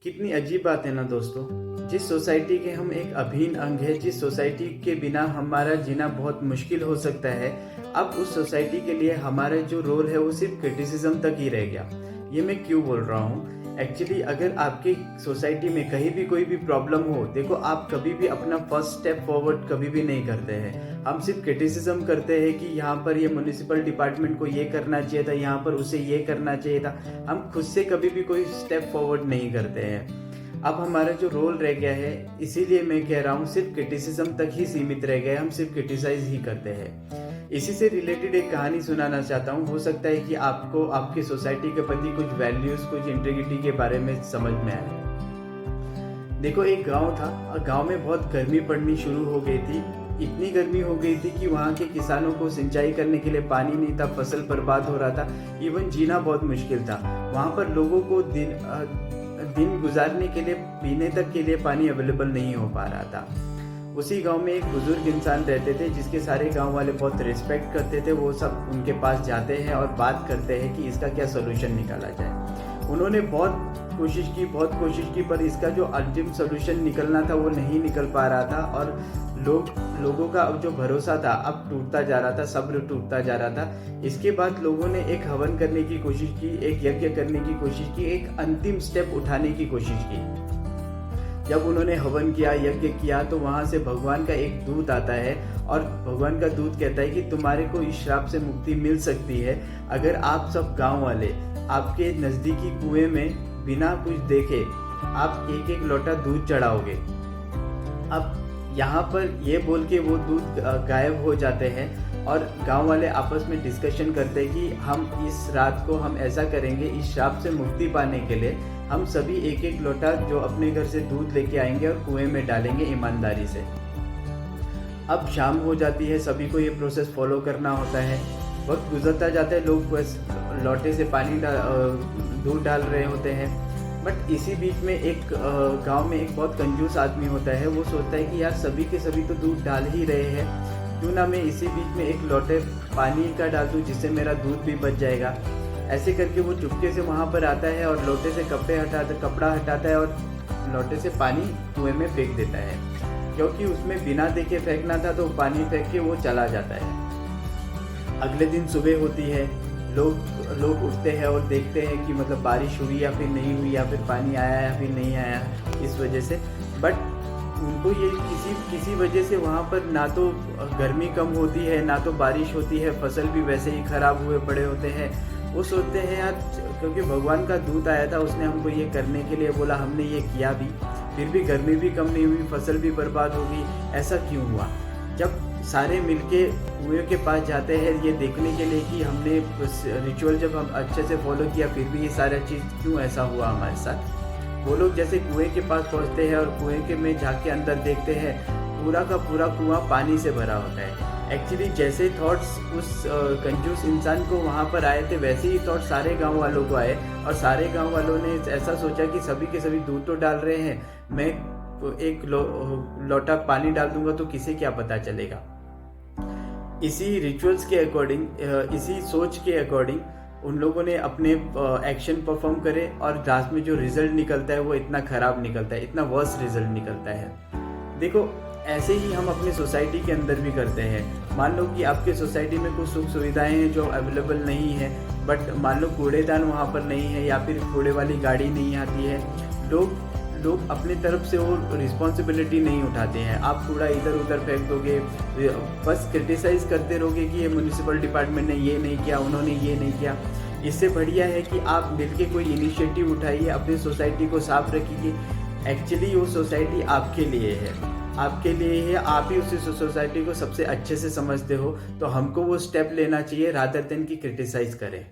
कितनी अजीब बात है ना दोस्तों। जिस सोसाइटी के हम एक अभिन्न अंग है, जिस सोसाइटी के बिना हमारा जीना बहुत मुश्किल हो सकता है, अब उस सोसाइटी के लिए हमारा जो रोल है वो सिर्फ क्रिटिसिज्म तक ही रह गया। ये मैं क्यों बोल रहा हूँ? एक्चुअली अगर आपकी सोसाइटी में कहीं भी कोई भी प्रॉब्लम हो, देखो आप कभी भी अपना फर्स्ट स्टेप फॉरवर्ड कभी भी नहीं करते हैं। हम सिर्फ क्रिटिसिज्म करते हैं कि यहाँ पर ये म्युनिसिपल डिपार्टमेंट को ये करना चाहिए था, यहाँ पर उसे ये करना चाहिए था। हम खुद से कभी भी कोई स्टेप फॉरवर्ड नहीं करते हैं। अब हमारा जो रोल रह गया है, इसीलिए मैं कह रहा हूँ सिर्फ क्रिटिसिज्म तक ही सीमित रह गया है। हम सिर्फ क्रिटिसाइज ही करते हैं। इसी से रिलेटेड एक कहानी सुनाना चाहता हूँ। हो सकता है कि आपको आपकी सोसाइटी के प्रति कुछ वैल्यूज, कुछ इंटीग्रिटी के बारे में समझ में आए। देखो, एक गांव था और गांव में बहुत गर्मी पड़नी शुरू हो गई थी। इतनी गर्मी हो गई थी कि वहाँ के किसानों को सिंचाई करने के लिए पानी नहीं था, फसल बर्बाद हो रहा था, इवन जीना बहुत मुश्किल था। वहाँ पर लोगों को दिन गुजारने के लिए, पीने तक के लिए पानी अवेलेबल नहीं हो पा रहा था। उसी गांव में एक बुजुर्ग इंसान रहते थे जिसके सारे गांव वाले बहुत रिस्पेक्ट करते थे। वो सब उनके पास जाते हैं और बात करते हैं कि इसका क्या सोल्यूशन निकाला जाए। उन्होंने बहुत कोशिश की, पर इसका जो अंतिम सोल्यूशन निकलना था वो नहीं निकल पा रहा था। और लोगों का अब जो भरोसा था अब टूटता जा रहा था, सब्र टूटता जा रहा था। इसके बाद लोगों ने एक हवन करने की कोशिश की, एक यज्ञ करने की कोशिश की, एक अंतिम स्टेप उठाने की कोशिश की। जब उन्होंने हवन किया, यज्ञ किया, तो वहां से भगवान का एक दूत आता है और भगवान का दूत कहता है कि तुम्हारे को इस श्राप से मुक्ति मिल सकती है अगर आप सब गांव वाले आपके नजदीकी कुएं में बिना कुछ देखे आप एक एक लोटा दूध चढ़ाओगे। अब यहाँ पर ये बोल के वो दूध गायब हो जाते हैं और गांव वाले आपस में डिस्कशन करते हैं कि हम इस रात को हम ऐसा करेंगे, इस श्राप से मुक्ति पाने के लिए हम सभी एक एक लोटा जो अपने घर से दूध लेके आएंगे और कुएं में डालेंगे ईमानदारी से। अब शाम हो जाती है, सभी को ये प्रोसेस फॉलो करना होता है। वक्त गुजरता जाता है, लोग बस लोटे से पानी दूध डाल रहे होते हैं। बट इसी बीच में एक गांव में एक बहुत कंजूस आदमी होता है। वो सोचता है कि यार सभी के सभी तो दूध डाल ही रहे हैं, क्यों ना मैं इसी बीच में एक लोटे पानी का डाल दूँ जिससे मेरा दूध भी बच जाएगा। ऐसे करके वो चुपके से वहाँ पर आता है और लोटे से कपड़ा हटाता है और लोटे से पानी कुएं में फेंक देता है। क्योंकि उसमें बिना देखे फेंकना था तो पानी फेंक के वो चला जाता है। अगले दिन सुबह होती है, लोग उठते हैं और देखते हैं कि मतलब बारिश हुई या फिर नहीं हुई, या फिर पानी आया या फिर नहीं आया इस वजह से। बट उनको ये किसी वजह से वहाँ पर ना तो गर्मी कम होती है, ना तो बारिश होती है, फसल भी वैसे ही खराब हुए पड़े होते हैं। वो सोचते हैं यार, क्योंकि भगवान का दूत आया था, उसने हमको ये करने के लिए बोला, हमने ये किया भी, फिर भी गर्मी भी कम नहीं हुई, फसल भी बर्बाद हो गई, ऐसा क्यों हुआ? जब सारे मिलके कुएं के पास जाते हैं ये देखने के लिए कि हमने रिचुअल जब हम अच्छे से फॉलो किया फिर भी ये सारा चीज़ क्यों ऐसा हुआ हमारे साथ। वो लोग जैसे कुएं के पास पहुंचते हैं और कुएं के में जाके अंदर देखते हैं, पूरा का पूरा कुआं पानी से भरा होता है। एक्चुअली जैसे थॉट्स उस कंजूस इंसान को वहाँ पर आए थे, वैसे ही थॉट सारे गांव वालों को आए और सारे गांव वालों ने ऐसा सोचा कि सभी के सभी दूध तो डाल रहे हैं, मैं एक लोटा पानी डाल दूंगा तो किसे क्या पता चलेगा। इसी रिचुअल्स के अकॉर्डिंग, इसी सोच के अकॉर्डिंग उन लोगों ने अपने एक्शन परफॉर्म करे और लास्ट में जो रिजल्ट निकलता है वो इतना ख़राब निकलता है, इतना वर्स रिजल्ट निकलता है। देखो, ऐसे ही हम अपनी सोसाइटी के अंदर भी करते हैं। मान लो कि आपके सोसाइटी में कुछ सुख सुविधाएं हैं जो अवेलेबल नहीं है, बट मान लो कूड़ेदान वहाँ पर नहीं है या फिर कूड़े वाली गाड़ी नहीं आती है। लोग अपनी तरफ से वो रिस्पॉन्सिबिलिटी नहीं उठाते हैं। आप कूड़ा इधर उधर फेंक दोगे, बस क्रिटिसाइज करते रहोगे कि ये म्युनिसिपल डिपार्टमेंट ने ये नहीं किया, उन्होंने ये नहीं किया। इससे बढ़िया है कि आप मिलके कोई इनिशिएटिव उठाइए, अपनी सोसाइटी को साफ रखिए। एक्चुअली वो सोसाइटी आपके लिए है, आपके लिए है, आप ही उसी सोसाइटी को सबसे अच्छे से समझते हो, तो हमको वो स्टेप लेना चाहिए रादर देन कि क्रिटिसाइज करें।